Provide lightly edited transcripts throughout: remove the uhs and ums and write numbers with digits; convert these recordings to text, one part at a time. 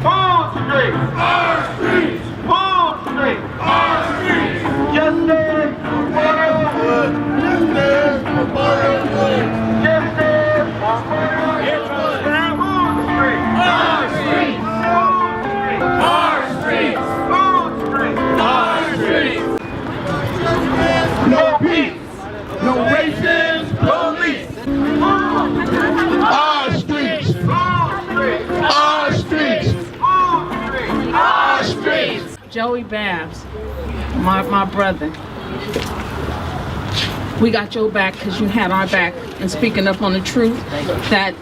Full street. Our streets. Full street. Our streets. Justice for Borderwood. Justice for Borderwood. Justice for Borderwood. Full street. Our streets. Full street. Our streets. Full street. Our streets. No peace. No racist police. Our streets. Our streets. Our streets. Joey Babs, my brother. We got your back because you had our back in speaking up on the truth that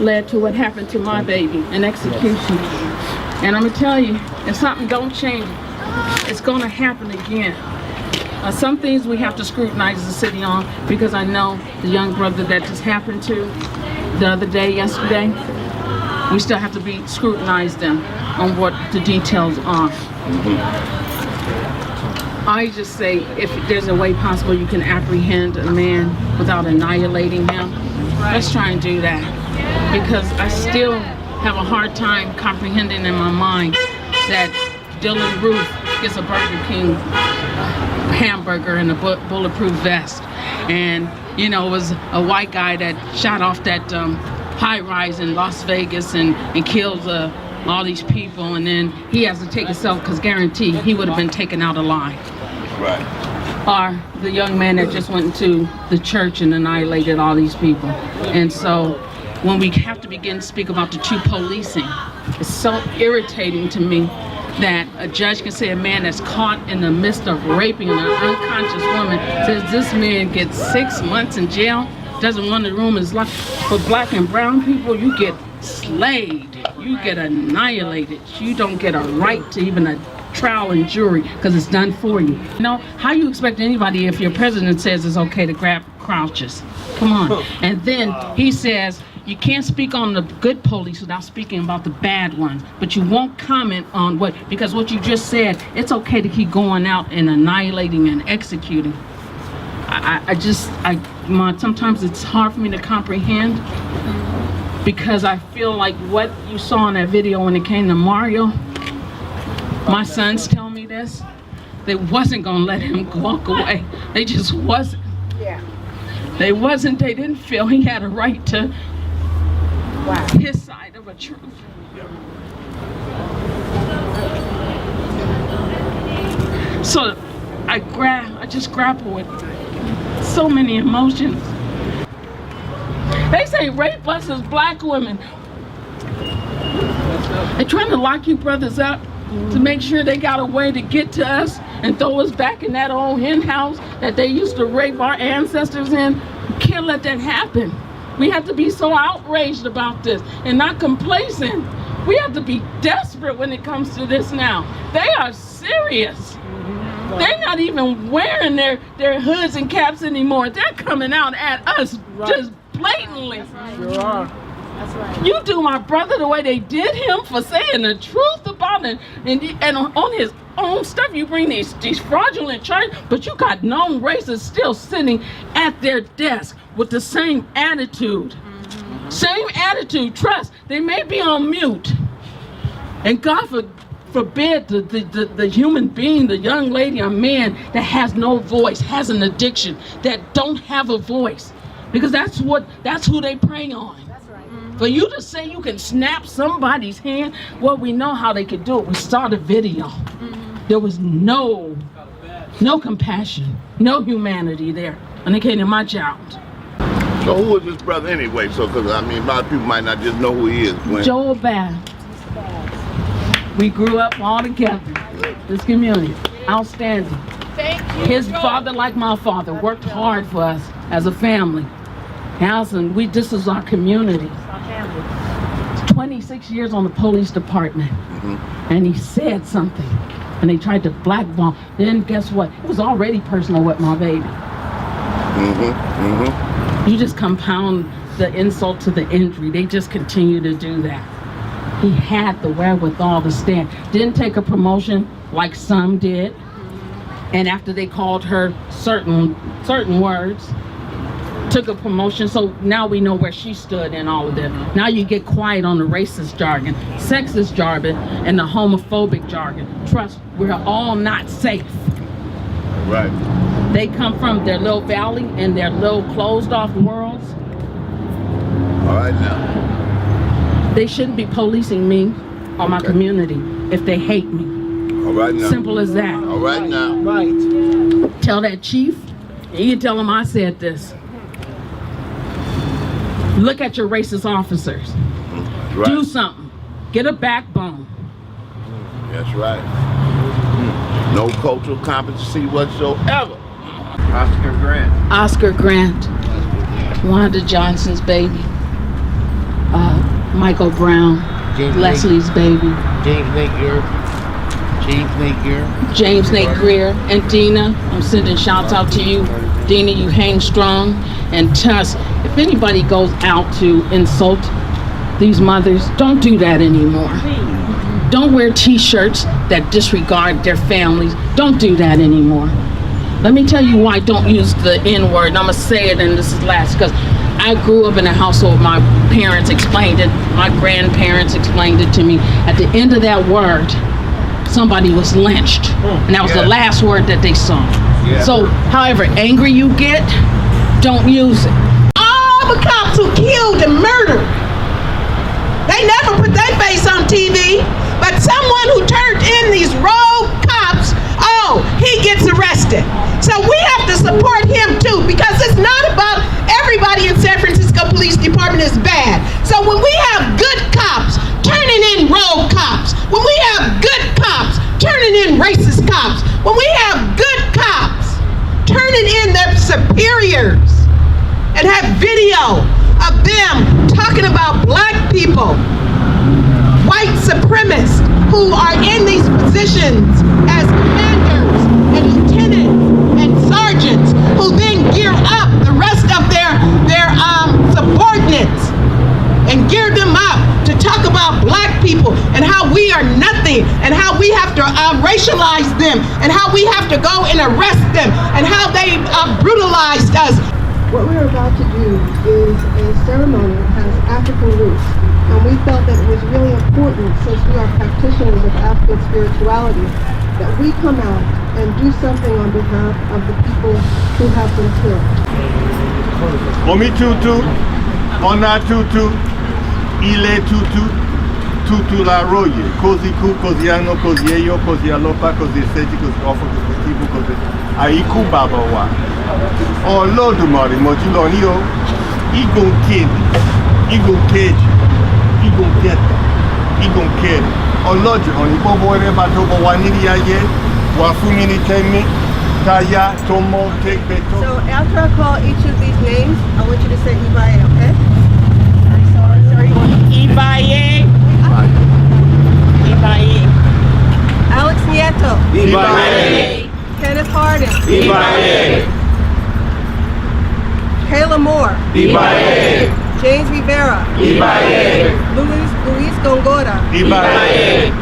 led to what happened to my baby, an execution. And I'm gonna tell you, if something don't change, it's gonna happen again. Some things we have to scrutinize the city on, because I know the young brother that just happened to the other day, yesterday, we still have to be scrutinize them on what the details are. I just say, if there's a way possible you can apprehend a man without annihilating him, let's try and do that. Because I still have a hard time comprehending in my mind that Dylan Roof gets a Burger King hamburger and a bulletproof vest, and you know, it was a white guy that shot off that high rise in Las Vegas and killed all these people, and then he has to take himself because guaranteed he would have been taken out alive. Right. Or the young man that just went into the church and annihilated all these people. And so when we have to begin to speak about the true policing, it's so irritating to me that a judge can say a man that's caught in the midst of raping an unconscious woman says this man gets 6 months in jail, doesn't want the room in his life. For black and brown people, you get slayed, you get annihilated. You don't get a right to even a trial and jury because it's done for you. You know, how you expect anybody if your president says it's okay to grab crouches? Come on. And then he says, you can't speak on the good police without speaking about the bad ones, but you won't comment on because what you just said, it's okay to keep going out and annihilating and executing. Sometimes it's hard for me to comprehend, because I feel like what you saw in that video when it came to Mario, my sons tell me this, they wasn't gonna let him walk away. They just wasn't. Yeah. They didn't feel he had a right to his side of a truth. So I just grapple with so many emotions. They say rape us as black women. They're trying to lock you brothers up to make sure they got a way to get to us and throw us back in that old hen house that they used to rape our ancestors in. You can't let that happen. We have to be so outraged about this and not complacent. We have to be desperate when it comes to this now. They are serious. They're not even wearing their hoods and caps anymore. They're coming out at us just blatantly. Sure are. That's right. You do my brother the way they did him for saying the truth about it, and on his own stuff you bring these fraudulent charges, but you got known racists still sitting at their desk with the same attitude. Same attitude, trust. They may be on mute, and God forbid the human being, the young lady or man that has no voice, has an addiction, that don't have a voice, because that's who they prey on. For you to say you can snap somebody's hand, well, we know how they could do it. We saw the video. There was no compassion, no humanity there when it came to my child. So who is this brother anyway? So, because I mean, a lot of people might not just know who he is. Joel Babb. We grew up all together. This community, outstanding. Thank you. His father, like my father, worked hard for us as a family. Allison, this is our community. 26 years on the police department, and he said something, and they tried to blackball. Then guess what? It was already personal with my baby. You just compound the insult to the injury. They just continue to do that. He had the wherewithal to stand. Didn't take a promotion like some did, and after they called her certain words, took a promotion, so now we know where she stood in all of this. Now you get quiet on the racist jargon, sexist jargon, and the homophobic jargon. Trust, we're all not safe. Right. They come from their little valley and their little closed off worlds. All right now. They shouldn't be policing me or my community if they hate me. All right now. Simple as that. All right now. Right. Tell that chief, and you can tell him I said this. Look at your racist officers. Right. Do something. Get a backbone. That's right. No cultural competency whatsoever. Oscar Grant. Oscar Grant, Wanda Johnson's baby, Michael Brown, James Leslie's baby, James Napier. James Nate Greer, and Dina. I'm sending shouts out to you. Dina, you hang strong. And Tuss, if anybody goes out to insult these mothers, don't do that anymore. Don't wear t-shirts that disregard their families. Don't do that anymore. Let me tell you why don't use the N-word. And I'm gonna say it, and this is last, because I grew up in a household, my parents explained it, my grandparents explained it to me. At the end of that word, somebody was lynched. And that was the last word that they saw. So however angry you get, don't use it. All the cops who killed and murdered, they never put their face on TV, but someone who turned in these rogue cops, oh, he gets arrested. So we have to support him too, because it's not about everybody in San Francisco Police Department is bad. So when we have good cops turning in rogue cops, when we have good cops turning in racist cops, when we have good cops turning in their superiors, and have video of them talking about black people, white supremacists who are in these positions as commanders and lieutenants and sergeants, who then gear up the rest of their subordinates and gear them up to talk about black people and how we are nothing, and how we have to racialize them, and how we have to go and arrest them, and how they brutalized us. What we're about to do is a ceremony that has African roots, and we felt that it was really important, since we are practitioners of African spirituality, that we come out and do something on behalf of the people who have been killed. Omi tutu, ona tutu, ile tutu, tutu la roye, kozi ku, kozi ano, kozi eyo, kozi alopa, kozi seji, kozi ofo, kozi kibu, kozi aiku baba wa. Olódùmarè mọ̀júlọ ní o, igun kéde, igun kéjì, igun kẹta, igun kẹrin, ọlọ́jọ̀ ọ̀nì bọ́bọ́ ẹrẹ́ bá tó bọ́ wa níbi ayé, wà fún mi ní tẹ́mí, táyà, tọmọ, tẹ́gbẹ́ tó. So after I call each of these names, I want you to say Ibaye, okay? Sorry. Ibaye. Ibaye. Alex Nieto. Ibaye. Kenneth Harding. Ibaye. Kayla Moore. Ibaye. James Rivera. Ibaye. Luis Gongora. Ibaye.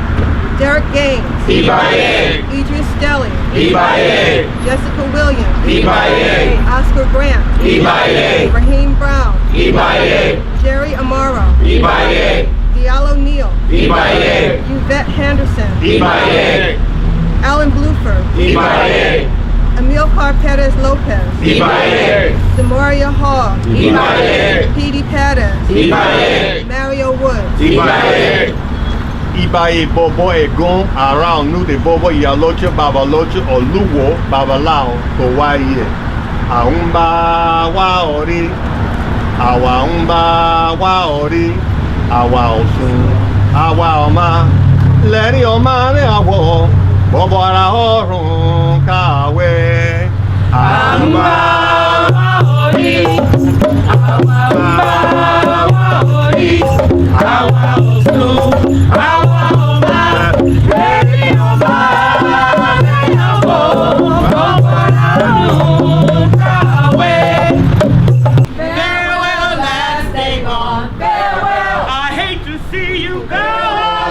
Derek Gaines. Ibaye. Idris Deli. Ibaye. Jessica Williams. Ibaye. Oscar Grant. Ibaye. Raheem Brown. Ibaye. Jerry Amaro. Ibaye. Diallo Neal. Ibaye. Yvette Henderson. Ibaye. Alan Bluford. Ibaye. Amilcar Perez Lopez. Ibaye. Demaria Hall. Ibaye. Petey Perez. Ibaye. Mario Woods. Ibaye. Ibaye bobo egon around nu de bobo ìyálọ́jọ́ babalọ́jọ́ olúwo babaláwo kò wáyé. Àwọn bá wá orí, àwa ń bá wá orí, àwa ọ̀ṣun, àwa ọmọ, lẹ́rìí ọmọ rẹ̀ àwọ̀, bọ́bọ̀ ara ọ̀run kàwé. Àwọn bá wá orí, àwa ń bá wá orí, àwa ọ̀ṣun, àwa ọmọ, lẹ́rìí ọmọ rẹ̀ àwọ̀, bọ́bọ̀ ara ọ̀run kàwé. Farewell, last day gone. Farewell. I hate to see you go.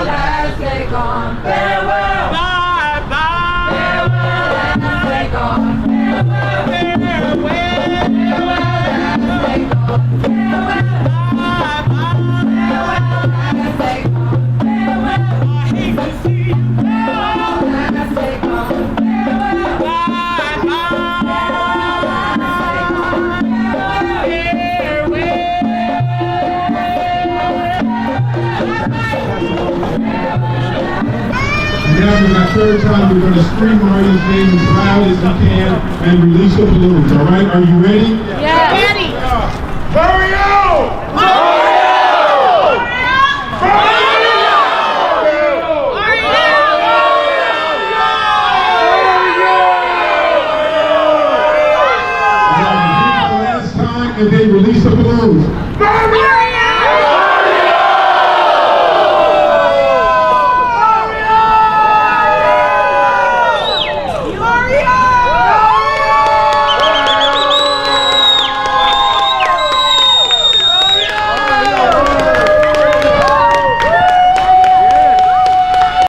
Last day gone. Farewell. Bye bye. Farewell, last day gone. Farewell. Farewell. Farewell, last And after that third time, we're going to scream Marty's name as loud as we can and release the balloons. All right? Are you ready? Yes. Ready. Hurry up!